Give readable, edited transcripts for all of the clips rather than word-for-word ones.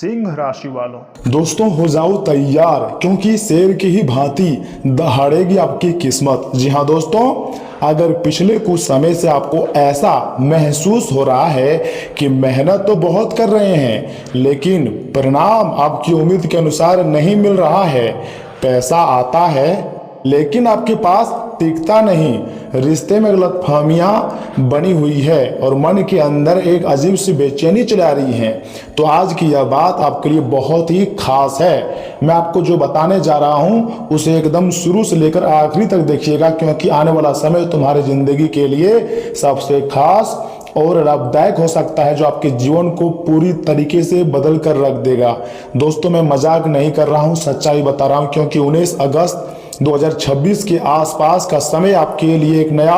सिंह राशि वालों, दोस्तों हो जाओ तैयार, क्योंकि शेर की ही भांति दहाड़ेगी आपकी किस्मत। जी हाँ दोस्तों, अगर पिछले कुछ समय से आपको ऐसा महसूस हो रहा है कि मेहनत तो बहुत कर रहे हैं लेकिन परिणाम आपकी उम्मीद के अनुसार नहीं मिल रहा है, पैसा आता है लेकिन आपके पास टिकता नहीं, रिश्ते में गलतफहमियां बनी हुई है और मन के अंदर एक अजीब सी बेचैनी चला रही है, तो आज की यह बात आपके लिए बहुत ही खास है। मैं आपको जो बताने जा रहा हूं उसे एकदम शुरू से लेकर आखिरी तक देखिएगा, क्योंकि आने वाला समय तुम्हारी जिंदगी के लिए सबसे खास और लाभदायक हो सकता है, जो आपके जीवन को पूरी तरीके से बदल कर रख देगा। दोस्तों मैं मजाक नहीं कर रहा हूं, सच्चाई बता रहा हूं, क्योंकि 19 अगस्त 2026 के आसपास का समय आपके लिए एक नया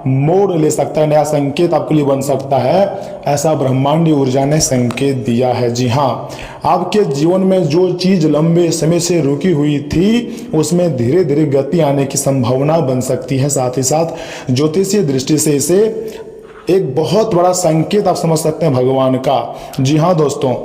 मोड़ ले सकता है, नया संकेत आपके लिए बन सकता है, ऐसा ब्रह्मांडीय ऊर्जा ने संकेत दिया है। जी हाँ, आपके जीवन में जो चीज लंबे समय से रुकी हुई थी उसमें धीरे धीरे गति आने की संभावना बन सकती है। साथ ही साथ ज्योतिषीय दृष्टि से इसे एक बहुत बड़ा संकेत आप समझ सकते हैं भगवान का। जी हाँ दोस्तों,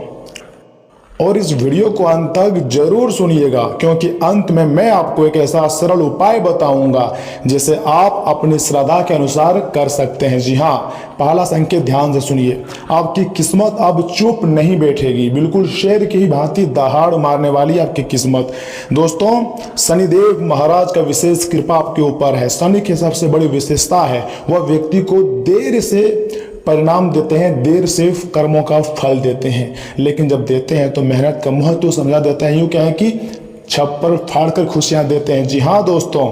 और इस वीडियो को अंत तक जरूर सुनिएगा, क्योंकि अंत में मैं आपको एक ऐसा सरल उपाय बताऊंगा जिसे आप अपनी श्रद्धा के अनुसार कर सकते हैं। जी हाँ, पहला संकेत ध्यान से सुनिए, आपकी किस्मत अब चुप नहीं बैठेगी, बिल्कुल शेर की ही भांति दहाड़ मारने वाली आपकी किस्मत। दोस्तों शनिदेव महाराज का विशेष कृपा आपके ऊपर है। शनि की सबसे बड़ी विशेषता है वह व्यक्ति को देर से परिणाम देते हैं, देर से कर्मों का फल देते हैं, लेकिन जब देते हैं तो मेहनत का महत्व समझा देते हैं। यूँ क्या है कि छप्पर फाड़ कर खुशियां देते हैं। जी हाँ दोस्तों,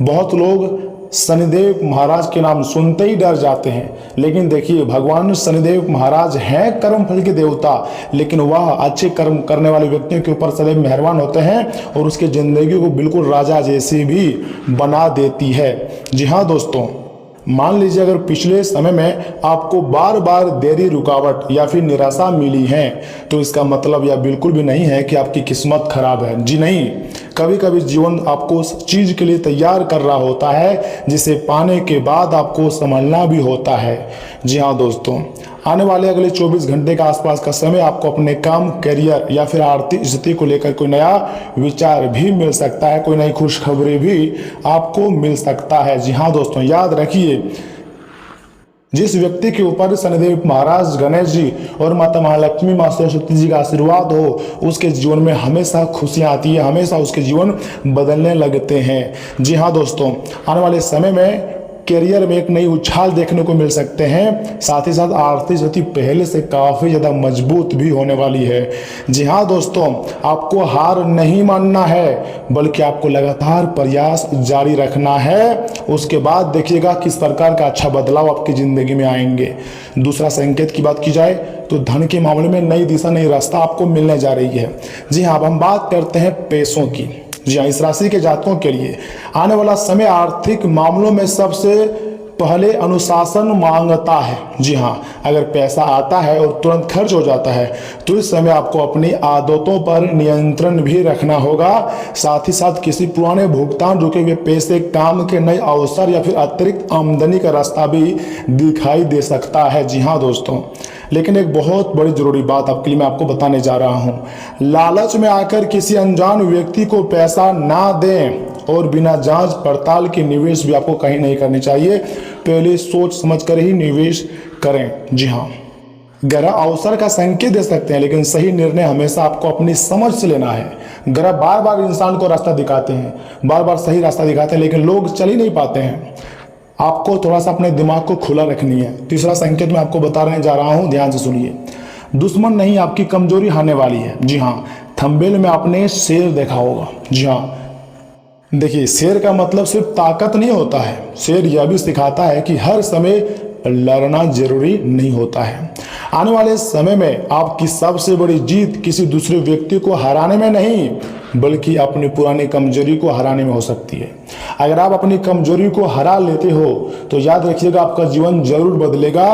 बहुत लोग शनिदेव महाराज के नाम सुनते ही डर जाते हैं, लेकिन देखिए भगवान शनिदेव महाराज हैं कर्म फल के देवता, लेकिन वह अच्छे कर्म करने वाले व्यक्तियों के ऊपर सदैव मेहरबान होते हैं और उसकी जिंदगी को बिल्कुल राजा जैसी भी बना देती है। जी हाँ दोस्तों, मान लीजिए अगर पिछले समय में आपको बार बार देरी, रुकावट या फिर निराशा मिली है, तो इसका मतलब यह बिल्कुल भी नहीं है कि आपकी किस्मत खराब है। जी नहीं, कभी कभी जीवन आपको उस चीज के लिए तैयार कर रहा होता है जिसे पाने के बाद आपको संभलना भी होता है। जी हाँ दोस्तों, आने वाले अगले 24 घंटे के आसपास का समय आपको अपने काम, करियर या फिर आर्थिक स्थिति को लेकर कोई नया विचार भी मिल सकता है, कोई नई खुशखबरी भी आपको मिल सकता है। जी हाँ दोस्तों, याद रखिए, जिस व्यक्ति के ऊपर शनिदेव महाराज, गणेश जी और माता महालक्ष्मी, माँ सरस्वती जी का आशीर्वाद हो, उसके जीवन में हमेशा खुशियाँ आती है, हमेशा उसके जीवन बदलने लगते हैं। जी हाँ दोस्तों, आने वाले समय में करियर में एक नई उछाल देखने को मिल सकते हैं। साथ ही साथ आर्थिक स्थिति पहले से काफ़ी ज़्यादा मजबूत भी होने वाली है। जी हाँ दोस्तों, आपको हार नहीं मानना है, बल्कि आपको लगातार प्रयास जारी रखना है। उसके बाद देखिएगा किस प्रकार का अच्छा बदलाव आपकी ज़िंदगी में आएंगे। दूसरा संकेत की बात की जाए तो धन के मामले में नई दिशा, नई रास्ता आपको मिलने जा रही है। जी हाँ, अब हम बात करते हैं पैसों की। जी हाँ, इस राशि के जातकों के लिए आने वाला समय आर्थिक मामलों में सबसे पहले अनुशासन मांगता है। जी हाँ, अगर पैसा आता है और तुरंत खर्च हो जाता है तो इस समय आपको अपनी आदतों पर नियंत्रण भी रखना होगा। साथ ही साथ किसी पुराने भुगतान, रुके हुए पैसे, काम के नए अवसर या फिर अतिरिक्त आमदनी का रास्ता भी दिखाई दे सकता है। जी हाँ दोस्तों, लेकिन एक बहुत बड़ी जरूरी बात आपके लिए मैं आपको बताने जा रहा हूँ, लालच में आकर किसी अनजान व्यक्ति को पैसा ना दें और बिना जांच पड़ताल के निवेश भी आपको कहीं नहीं करनी चाहिए। पहले सोच समझ कर ही निवेश करें। जी हाँ, ग्रह अवसर का संकेत दे सकते हैं, लेकिन सही निर्णय हमेशा आपको अपनी समझ से लेना है। ग्रह बार बार इंसान को रास्ता दिखाते हैं, बार बार सही रास्ता दिखाते हैं, लेकिन लोग चल ही नहीं पाते हैं। आपको थोड़ा सा अपने दिमाग को खुला रखनी है। तीसरा संकेत मैं आपको बताने जा रहा हूँ, ध्यान से सुनिए। दुश्मन नहीं, आपकी कमजोरी आने वाली है। जी हाँ, थंबनेल में आपने शेर देखा होगा। जी हाँ, देखिए शेर का मतलब सिर्फ ताकत नहीं होता है, शेर यह भी सिखाता है कि हर समय लड़ना जरूरी नहीं होता है। आने वाले समय में आपकी सबसे बड़ी जीत किसी दूसरे व्यक्ति को हराने में नहीं, बल्कि अपनी पुरानी कमजोरी को हराने में हो सकती है। अगर आप अपनी कमजोरी को हरा लेते हो तो याद रखिएगा आपका जीवन जरूर बदलेगा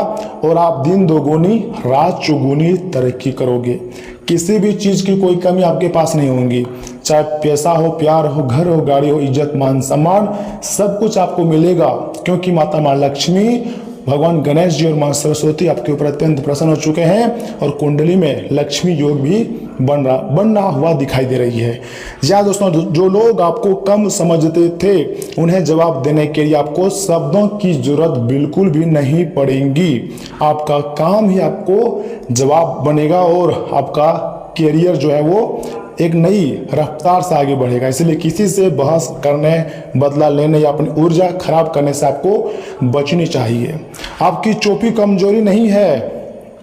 और आप दिन दोगुनी रात चौगुनी तरक्की करोगे। किसी भी चीज़ की कोई कमी आपके पास नहीं होगी, चाहे पैसा हो, प्यार हो, घर हो, गाड़ी हो, इज्जत, मान सम्मान, सब कुछ आपको मिलेगा, क्योंकि माता माँ लक्ष्मी, भगवान गणेश जी और माँ सरस्वती आपके ऊपर अत्यंत प्रसन्न हो चुके हैं और कुंडली में लक्ष्मी योग भी बनना हुआ दिखाई दे रही है। जी हाँ दोस्तों, जो लोग आपको कम समझते थे उन्हें जवाब देने के लिए आपको शब्दों की जरूरत बिल्कुल भी नहीं पड़ेगी। आपका काम ही आपको जवाब बनेगा और आपका कैरियर जो है वो एक नई रफ्तार से आगे बढ़ेगा। इसलिए किसी से बहस करने, बदला लेने या अपनी ऊर्जा खराब करने से आपको बचनी चाहिए। आपकी चोटी कमजोरी नहीं है,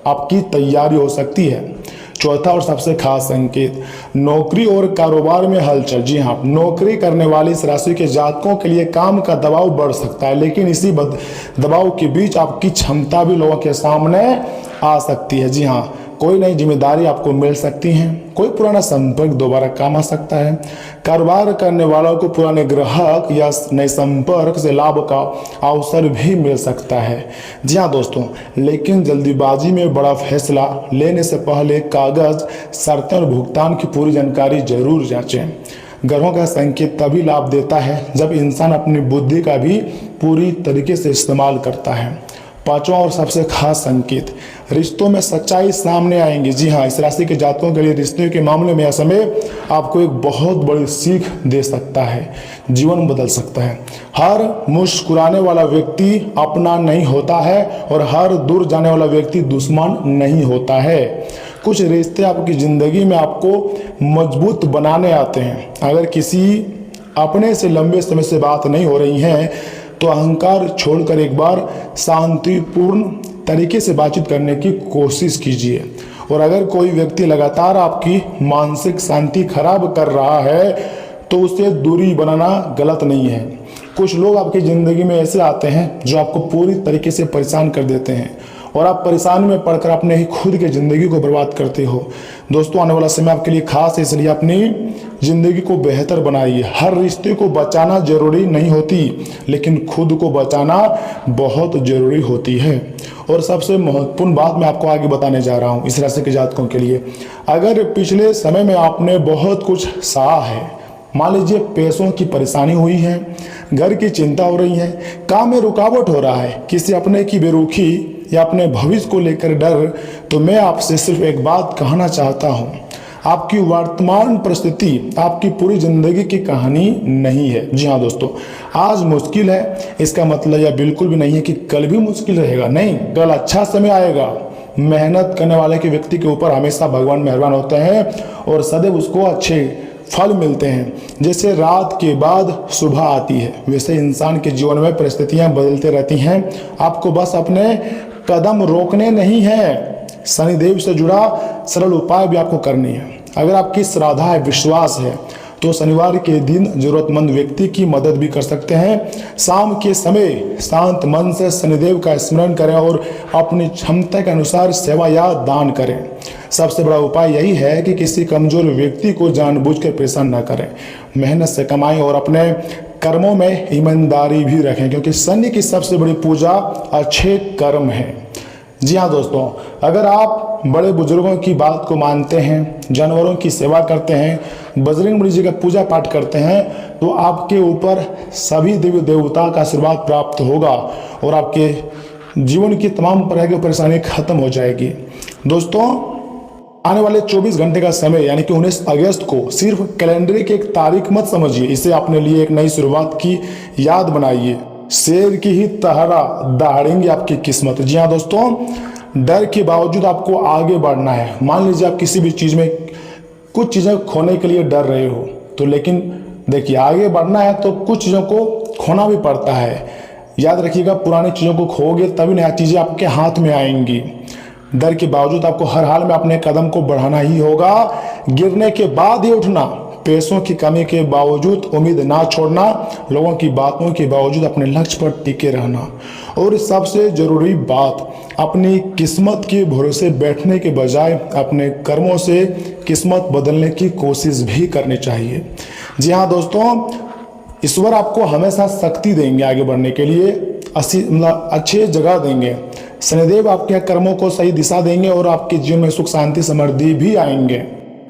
आपकी तैयारी हो सकती है। चौथा और सबसे खास संकेत, नौकरी और कारोबार में हलचल। जी हाँ, नौकरी करने वाली इस राशि के जातकों के लिए काम का दबाव बढ़ सकता है, लेकिन इसी दबाव के बीच आपकी क्षमता भी लोगों के सामने आ सकती है। जी हाँ, कोई नई जिम्मेदारी आपको मिल सकती है, कोई पुराना संपर्क दोबारा काम आ सकता है। कारोबार करने वालों को पुराने ग्राहक या नए संपर्क से लाभ का अवसर भी मिल सकता है। जी हाँ दोस्तों, लेकिन जल्दीबाजी में बड़ा फैसला लेने से पहले कागज, शर्तें और भुगतान की पूरी जानकारी जरूर जांचें। ग्रहों का संकेत तभी लाभ देता है जब इंसान अपनी बुद्धि का भी पूरी तरीके से इस्तेमाल करता है। पांचवा और सबसे खास संकेत, रिश्तों में सच्चाई सामने आएंगी। जी हाँ, इस राशि के जातकों के लिए रिश्तों के मामले में यह समय आपको एक बहुत बड़ी सीख दे सकता है, जीवन बदल सकता है। हर मुस्कुराने वाला व्यक्ति अपना नहीं होता है और हर दूर जाने वाला व्यक्ति दुश्मन नहीं होता है। कुछ रिश्ते आपकी जिंदगी में आपको मजबूत बनाने आते हैं। अगर किसी अपने से लंबे समय से बात नहीं हो रही है तो अहंकार छोड़कर एक बार शांतिपूर्ण तरीके से बातचीत करने की कोशिश कीजिए। और अगर कोई व्यक्ति लगातार आपकी मानसिक शांति खराब कर रहा है तो उससे दूरी बनाना गलत नहीं है। कुछ लोग आपकी ज़िंदगी में ऐसे आते हैं जो आपको पूरी तरीके से परेशान कर देते हैं और आप परेशानी में पड़कर अपने ही खुद की ज़िंदगी को बर्बाद करते हो। दोस्तों, आने वाला समय आपके लिए खास है, इसलिए अपनी ज़िंदगी को बेहतर बनाइए। हर रिश्ते को बचाना जरूरी नहीं होती, लेकिन खुद को बचाना बहुत ज़रूरी होती है। और सबसे महत्वपूर्ण बात मैं आपको आगे बताने जा रहा हूँ इस राशि के जातकों के लिए। अगर पिछले समय में आपने बहुत कुछ सहा है, मान लीजिए पैसों की परेशानी हुई है, घर की चिंता हो रही है, काम में रुकावट हो रहा है, किसी अपने की बेरुखी या अपने भविष्य को लेकर डर, तो मैं आपसे सिर्फ एक बात कहना चाहता हूँ, आपकी वर्तमान परिस्थिति आपकी पूरी जिंदगी की कहानी नहीं है। जी हाँ दोस्तों, आज मुश्किल है इसका मतलब यह बिल्कुल भी नहीं है कि कल भी मुश्किल रहेगा। नहीं, कल अच्छा समय आएगा। मेहनत करने वाले के व्यक्ति के ऊपर हमेशा भगवान मेहरबान होते हैं और सदैव उसको अच्छे फल मिलते हैं। जैसे रात के बाद सुबह आती है, वैसे इंसान के जीवन में परिस्थितियां बदलते रहती हैं। आपको बस अपने कदम रोकने नहीं है, शनिदेव से जुड़ा सरल उपाय भी आपको करनी है। अगर आपकी श्रद्धा है, विश्वास है, तो शनिवार के दिन जरूरतमंद व्यक्ति की मदद भी कर सकते हैं। शाम के समय शांत मन से शनिदेव का स्मरण करें और अपनी क्षमता के अनुसार सेवा या दान करें। सबसे बड़ा उपाय यही है कि किसी कमजोर व्यक्ति को जानबूझकर परेशान न करें। मेहनत से कमाएं और अपने कर्मों में ईमानदारी भी रखें, क्योंकि शनि की सबसे बड़ी पूजा अच्छे कर्म है। जी हाँ दोस्तों, अगर आप बड़े बुजुर्गों की बात को मानते हैं, जानवरों की सेवा करते हैं, बजरंगबली जी का पूजा पाठ करते हैं, तो आपके ऊपर सभी देवी देवता का आशीर्वाद प्राप्त होगा और आपके जीवन की तमाम तरह की परेशानी खत्म हो जाएगी। दोस्तों, आने वाले 24 घंटे का समय यानी कि 19 अगस्त को सिर्फ कैलेंडर की एक तारीख मत समझिए, इसे अपने लिए एक नई शुरुआत की याद बनाइए। शेर की ही तरह दहाड़ेंगे आपकी किस्मत। जी हाँ दोस्तों, डर के बावजूद आपको आगे बढ़ना है। मान लीजिए आप किसी भी चीज़ में कुछ चीज़ें खोने के लिए डर रहे हो, तो लेकिन देखिए आगे बढ़ना है तो कुछ चीज़ों को खोना भी पड़ता है। याद रखिएगा, पुरानी चीज़ों को खोओगे तभी नया चीज़ें आपके हाथ में आएंगी। डर के बावजूद आपको हर हाल में अपने कदम को बढ़ाना ही होगा। गिरने के बाद ही उठना, पैसों की कमी के बावजूद उम्मीद ना छोड़ना, लोगों की बातों के बावजूद अपने लक्ष्य पर टिके रहना, और सबसे जरूरी बात, अपनी किस्मत के भरोसे बैठने के बजाय अपने कर्मों से किस्मत बदलने की कोशिश भी करनी चाहिए। जी हाँ दोस्तों, ईश्वर आपको हमेशा शक्ति देंगे आगे बढ़ने के लिए, अच्छे जगह देंगे। शनिदेव आपके कर्मों को सही दिशा देंगे और आपके जीवन में सुख शांति समृद्धि भी आएंगे।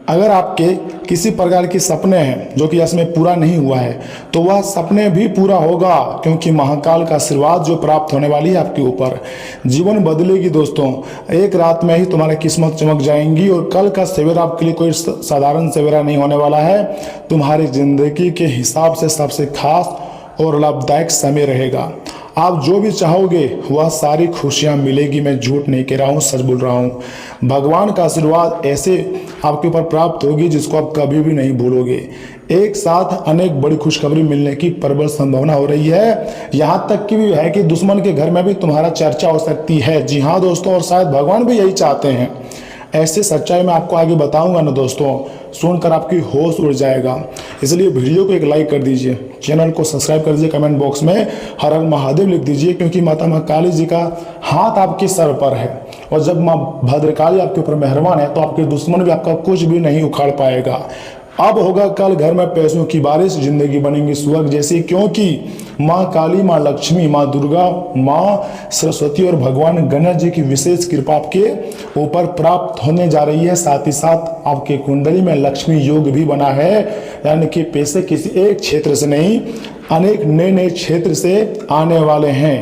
अगर आपके किसी प्रकार के सपने हैं जो कि इसमें पूरा नहीं हुआ है तो वह सपने भी पूरा होगा, क्योंकि महाकाल का आशीर्वाद जो प्राप्त होने वाली है आपके ऊपर। जीवन बदलेगी दोस्तों, एक रात में ही तुम्हारी किस्मत चमक जाएंगी। और कल का सवेरा आपके लिए कोई साधारण सवेरा नहीं होने वाला है, तुम्हारी जिंदगी के हिसाब से सबसे खास और लाभदायक समय रहेगा। आप जो भी चाहोगे वह सारी खुशियां मिलेगी। मैं झूठ नहीं कह रहा हूँ, सच बोल रहा हूँ। भगवान का आशीर्वाद ऐसे आपके ऊपर प्राप्त होगी जिसको आप कभी भी नहीं भूलोगे। एक साथ अनेक बड़ी खुशखबरी मिलने की प्रबल संभावना हो रही है। यहाँ तक की भी है कि दुश्मन के घर में भी तुम्हारा चर्चा हो सकती है। जी हाँ दोस्तों, और शायद भगवान भी यही चाहते हैं। ऐसे सच्चाई मैं आपको आगे बताऊंगा ना दोस्तों, सुनकर आपकी होश उड़ जाएगा। इसलिए वीडियो को एक लाइक कर दीजिए, चैनल को सब्सक्राइब कर दीजिए, कमेंट बॉक्स में हर हर महादेव लिख दीजिए, क्योंकि माता महाकाली जी का हाथ आपके सर पर है। और जब माँ भद्रकाली आपके ऊपर मेहरबान है तो आपके दुश्मन भी आपका कुछ भी नहीं उखाड़ पाएगा। अब होगा कल घर में पैसों की बारिश, जिंदगी बनेगी स्वर्ग जैसी, क्योंकि माँ काली, माँ लक्ष्मी, माँ दुर्गा, माँ सरस्वती और भगवान गणेश जी की विशेष कृपा आपके ऊपर प्राप्त होने जा रही है। साथ ही साथ आपके कुंडली में लक्ष्मी योग भी बना है, यानी कि पैसे किसी एक क्षेत्र से नहीं, अनेक नए नए क्षेत्र से आने वाले हैं।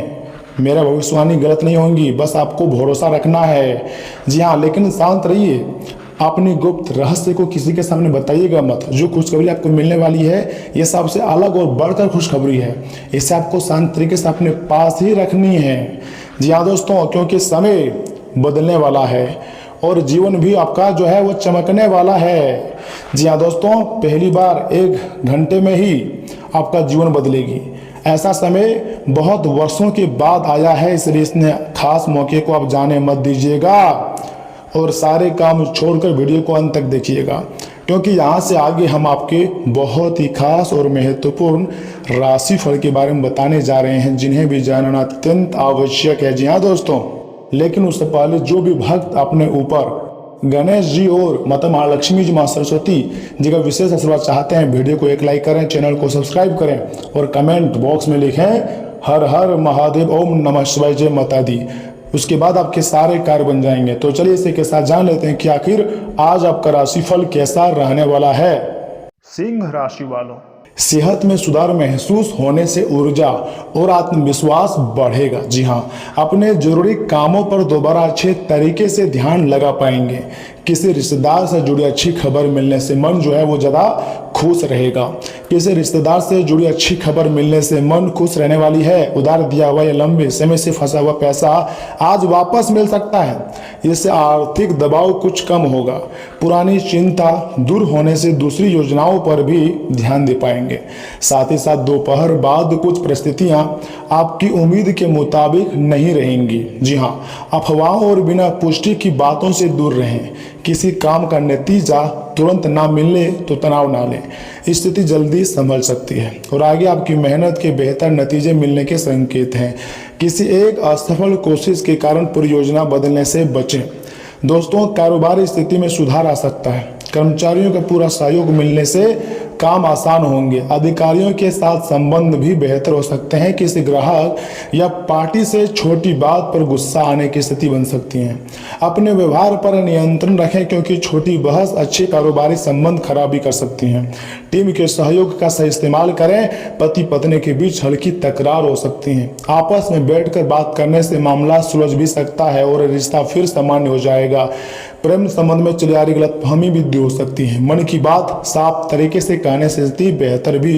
मेरा भविष्यवाणी गलत नहीं होंगी, बस आपको भरोसा रखना है। जी हाँ, लेकिन शांत रहिए, अपनी गुप्त रहस्य को किसी के सामने बताइएगा मत। जो खुशखबरी आपको मिलने वाली है ये सबसे अलग और बढ़कर खुशखबरी है, इसे आपको शांत तरीके से अपने पास ही रखनी है। जी हाँ दोस्तों, क्योंकि समय बदलने वाला है और जीवन भी आपका जो है वो चमकने वाला है। जी हाँ दोस्तों, पहली बार 1 घंटे में ही आपका जीवन बदलेगी। ऐसा समय बहुत वर्षों के बाद आया है, इसलिए इसने खास मौके को आप जाने मत दीजिएगा और सारे काम छोड़कर वीडियो को अंत तक देखिएगा, क्योंकि यहाँ से आगे हम आपके बहुत ही खास और महत्वपूर्ण राशिफल के बारे में बताने जा रहे हैं, जिन्हें भी जानना अत्यंत आवश्यक है। जी हाँ दोस्तों, लेकिन उससे पहले जो भी भक्त अपने ऊपर गणेश जी और माता महालक्ष्मी जी, माँ सरस्वती जी का विशेष आशीर्वाद चाहते हैं, वीडियो को एक लाइक करें, चैनल को सब्सक्राइब करें और कमेंट बॉक्स में लिखें हर हर महादेव, ओम नमः शिवाय, जय माता दी। उसके बाद आपके सारे कार्य बन जाएंगे। तो चलिए इसी के साथ जान लेते हैं कि आखिर आज आपका राशिफल कैसा रहने वाला है। सिंह राशि वालों, सेहत में सुधार महसूस होने से ऊर्जा और आत्मविश्वास बढ़ेगा। जी हाँ, अपने जरूरी कामों पर दोबारा अच्छे तरीके से ध्यान लगा पाएंगे। किसी रिश्तेदार से जुड़ी अच्छी खबर मिलने से मन जो है वो ज़्यादा खुश रहेगा। किसी रिश्तेदार से जुड़ी अच्छी खबर मिलने से मन खुश रहने वाली है। उधार दिया हुआ या लंबे समय से फंसा हुआ पैसा आज वापस मिल सकता है। इससे आर्थिक दबाव कुछ कम होगा। पुरानी चिंता दूर होने से दूसरी योजनाओं पर भी ध्यान दे पाएंगे। साथ ही साथ दोपहर बाद कुछ परिस्थितियां आपकी उम्मीद के मुताबिक नहीं रहेंगी। जी हाँ, अफवाहों और बिना पुष्टि की बातों से दूर रहें। किसी काम का नतीजा तुरंत ना मिलने तो तनाव ना लें, स्थिति जल्दी संभल सकती है और आगे आपकी मेहनत के बेहतर नतीजे मिलने के संकेत हैं। किसी एक असफल कोशिश के कारण परियोजना बदलने से बचें। दोस्तों, कारोबारी स्थिति में सुधार आ सकता है। कर्मचारियों का पूरा सहयोग मिलने से काम आसान होंगे। अधिकारियों के साथ संबंध भी बेहतर हो सकते हैं। किसी ग्राहक या पार्टी से छोटी बात पर गुस्सा आने की स्थिति बन सकती है। अपने व्यवहार पर नियंत्रण रखें, क्योंकि छोटी बहस अच्छे कारोबारी संबंध खराब भी कर सकती हैं। टीम के सहयोग का सही इस्तेमाल करें। पति पत्नी के बीच हल्की तकरार हो सकती है। आपस में बैठकर बात करने से मामला सुलझ भी सकता है और रिश्ता फिर सामान्य हो जाएगा। प्रेम संबंध में चली आ रही गलतफहमी भी दूर हो सकती है। मन की बात साफ तरीके से कहने से स्थिति बेहतर भी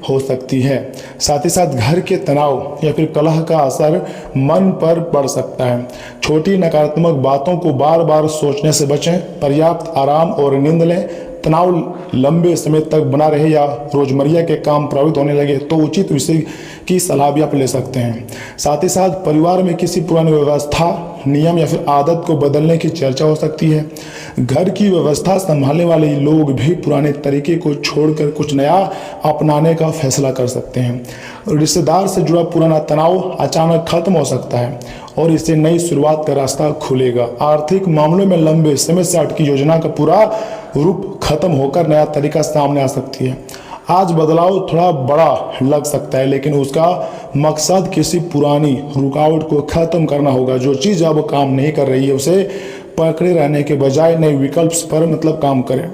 हो सकती है। साथ ही साथ घर के तनाव या फिर कलह का असर मन पर पड़ सकता है। छोटी नकारात्मक बातों को बार बार सोचने से बचें। पर्याप्त आराम और नींद लें। तनाव लंबे समय तक बना रहे या रोजमर्रा के काम प्रभावित होने लगे तो उचित विषय की सलाह भी आप ले सकते हैं। साथ ही साथ परिवार में किसी पुरानी व्यवस्था, नियम या फिर आदत को बदलने की चर्चा हो सकती है। घर की व्यवस्था संभालने वाले लोग भी पुराने तरीके को छोड़कर कुछ नया अपनाने का फैसला कर सकते हैं। रिश्तेदार से जुड़ा पुराना तनाव अचानक खत्म हो सकता है और इससे नई शुरुआत का रास्ता खुलेगा। आर्थिक मामलों में लंबे समय से अटकी योजना का पूरा रूप खत्म होकर नया तरीका सामने आ सकती है। आज बदलाव थोड़ा बड़ा लग सकता है, लेकिन उसका मकसद किसी पुरानी रुकावट को खत्म करना होगा। जो चीज़ अब काम नहीं कर रही है उसे पकड़े रहने के बजाय नए विकल्प पर काम करें।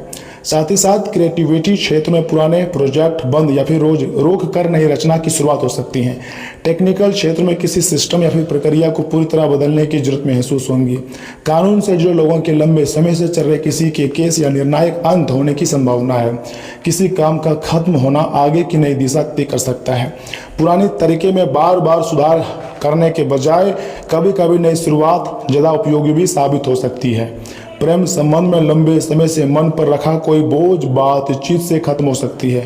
साथ ही साथ क्रिएटिविटी क्षेत्र में पुराने प्रोजेक्ट बंद या फिर रोज रोक कर नई रचना की शुरुआत हो सकती है। टेक्निकल क्षेत्र में किसी सिस्टम या फिर प्रक्रिया को पूरी तरह बदलने की जरूरत महसूस होगी। कानून से जुड़े लोगों के लंबे समय से चल रहे किसी के केस या निर्णायक अंत होने की संभावना है। किसी काम का खत्म होना आगे की नई दिशा तय कर सकता है। पुराने तरीके में बार बार सुधार करने के बजाय कभी कभी नई शुरुआत ज़्यादा उपयोगी भी साबित हो सकती है। प्रेम संबंध में लंबे समय से मन पर रखा कोई बोझ बातचीत से खत्म हो सकती है।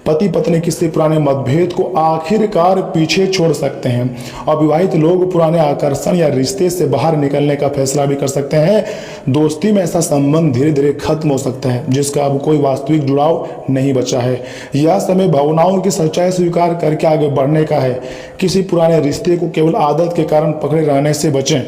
पति पत्नी किसी पुराने मतभेद को आखिरकार पीछे छोड़ सकते हैं। अविवाहित लोग पुराने आकर्षण या रिश्ते से बाहर निकलने का फैसला भी कर सकते हैं। दोस्ती में ऐसा संबंध धीरे धीरे खत्म हो सकता है जिसका अब कोई वास्तविक जुड़ाव नहीं बचा है। यह समय भावनाओं की सच्चाई स्वीकार करके आगे बढ़ने का है। किसी पुराने रिश्ते को केवल आदत के कारण पकड़े रहने से बचें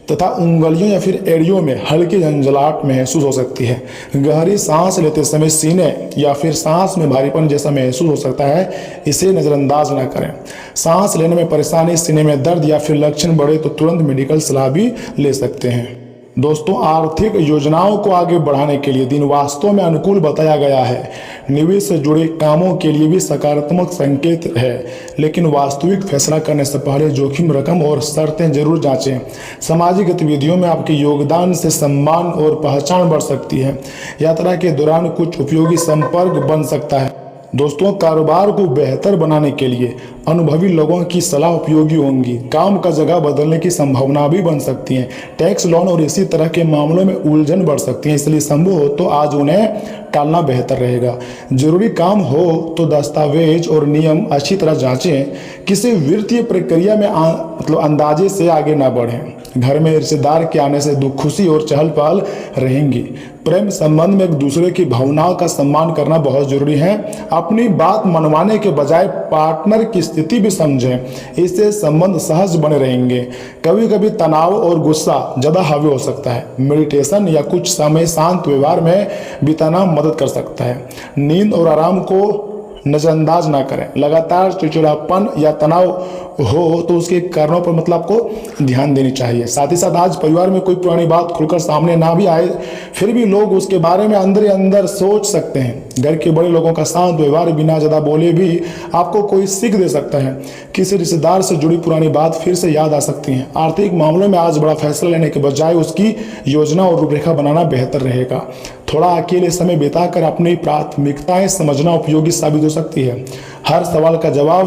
तथा उंगलियों या फिर एड़ियों में हल्की झंझलाहट महसूस हो सकती है। गहरी सांस लेते समय सीने या फिर सांस में भारीपन जैसा महसूस हो सकता है, इसे नज़रअंदाज न करें। सांस लेने में परेशानी, सीने में दर्द या फिर लक्षण बढ़े तो तुरंत मेडिकल सलाह भी ले सकते हैं। दोस्तों, आर्थिक योजनाओं को आगे बढ़ाने के लिए दिन वास्तव में अनुकूल बताया गया है। निवेश से जुड़े कामों के लिए भी सकारात्मक संकेत है, लेकिन वास्तविक फैसला करने से पहले जोखिम, रकम और शर्तें जरूर जांचें। सामाजिक गतिविधियों में आपके योगदान से सम्मान और पहचान बढ़ सकती है। यात्रा के दौरान कुछ उपयोगी संपर्क बन सकता है। दोस्तों, कारोबार को बेहतर बनाने के लिए अनुभवी लोगों की सलाह उपयोगी होंगी। काम का जगह बदलने की संभावना भी बन सकती है। टैक्स, लोन और इसी तरह के मामलों में उलझन बढ़ सकती है, इसलिए संभव हो तो आज उन्हें टालना बेहतर रहेगा। जरूरी काम हो तो दस्तावेज और नियम अच्छी तरह जांचें। किसी वित्तीय प्रक्रिया में अंदाजे से आगे ना बढ़ें। घर में रिश्तेदार के आने से दुख, खुशी और चहल पहल रहेंगी। प्रेम संबंध में एक दूसरे की भावनाओं का सम्मान करना बहुत जरूरी है। अपनी बात मनवाने के बजाय पार्टनर की स्थिति भी समझें, इससे संबंध सहज बने रहेंगे। कभी कभी तनाव और गुस्सा ज़्यादा हावी हो सकता है। मेडिटेशन या कुछ समय शांत व्यवहार में बिताना मदद कर सकता है। नींद और आराम को नजरअंदाज ना करें। लगातार चिड़चिड़ापन या तनाव हो तो उसके कारणों पर आपको ध्यान देनी चाहिए। साथ ही साथ आज परिवार में कोई पुरानी बात खुलकर सामने ना भी आए, फिर भी लोग उसके बारे में अंदर ही अंदर सोच सकते हैं। घर के बड़े लोगों का शांत व्यवहार बिना ज़्यादा बोले भी आपको कोई सीख दे सकता है। किसी रिश्तेदार से जुड़ी पुरानी बात फिर से याद आ सकती है। आर्थिक मामलों में आज बड़ा फैसला लेने के बजाय उसकी योजना और रूपरेखा बनाना बेहतर रहेगा। थोड़ा अकेले समय बिताकर अपनी प्राथमिकताएं समझना उपयोगी साबित हो सकती है। हर सवाल का जवाब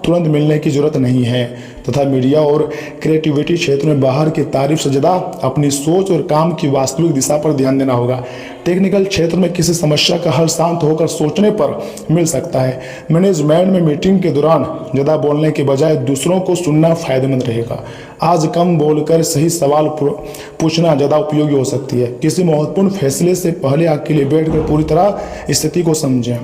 तुरंत मिलने की जरूरत नहीं है तथा मीडिया और क्रिएटिविटी क्षेत्र में बाहर की तारीफ से ज़्यादा अपनी सोच और काम की वास्तविक दिशा पर ध्यान देना होगा। टेक्निकल क्षेत्र में किसी समस्या का हल शांत होकर सोचने पर मिल सकता है। मैनेजमेंट में मीटिंग के दौरान ज़्यादा बोलने के बजाय दूसरों को सुनना फायदेमंद रहेगा। आज कम बोलकर सही सवाल पूछना ज़्यादा उपयोगी हो सकती है। किसी महत्वपूर्ण फैसले से पहले अकेले बैठकर पूरी तरह स्थिति को समझें।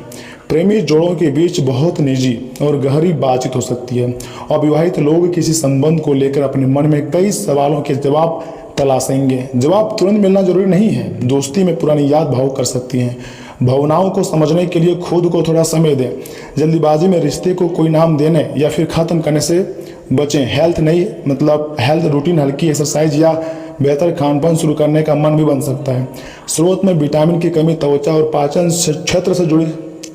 प्रेमी जोड़ों के बीच बहुत निजी और गहरी बातचीत हो सकती है। अविवाहित लोग किसी संबंध को लेकर अपने मन में कई सवालों के जवाब तलाशेंगे। जवाब तुरंत मिलना जरूरी नहीं है। दोस्ती में पुरानी याद भावुक कर सकती हैं। भावनाओं को समझने के लिए खुद को थोड़ा समय दें। जल्दीबाजी में रिश्ते को कोई नाम देने या फिर ख़त्म करने से बचें। हेल्थ रूटीन, हल्की एक्सरसाइज या बेहतर खानपान शुरू करने का मन भी बन सकता है। स्रोत में विटामिन की कमी, त्वचा और पाचन क्षेत्र से जुड़ी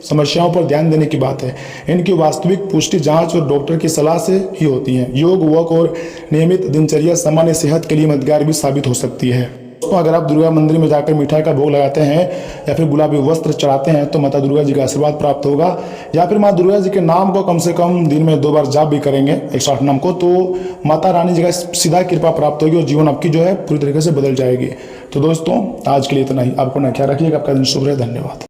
समस्याओं पर ध्यान देने की बात है। इनकी वास्तविक पुष्टि जांच और डॉक्टर की सलाह से ही होती है। योग, वॉक और नियमित दिनचर्या सामान्य सेहत के लिए मददगार भी साबित हो सकती है। दोस्तों, अगर आप दुर्गा मंदिर में जाकर मिठाई का भोग लगाते हैं या फिर गुलाबी वस्त्र चढ़ाते हैं तो माता दुर्गा जी का आशीर्वाद प्राप्त होगा। या फिर माता दुर्गा जी के नाम को कम से कम दिन में 2 बार जाप भी करेंगे 108 नाम को, तो माता रानी जी का सीधा कृपा प्राप्त होगी और जीवन आपकी पूरी तरीके से बदल जाएगी। तो दोस्तों, आज के लिए इतना ही। आपको ना ख्याल रखिएगा। आपका दिन शुभ रहे। धन्यवाद।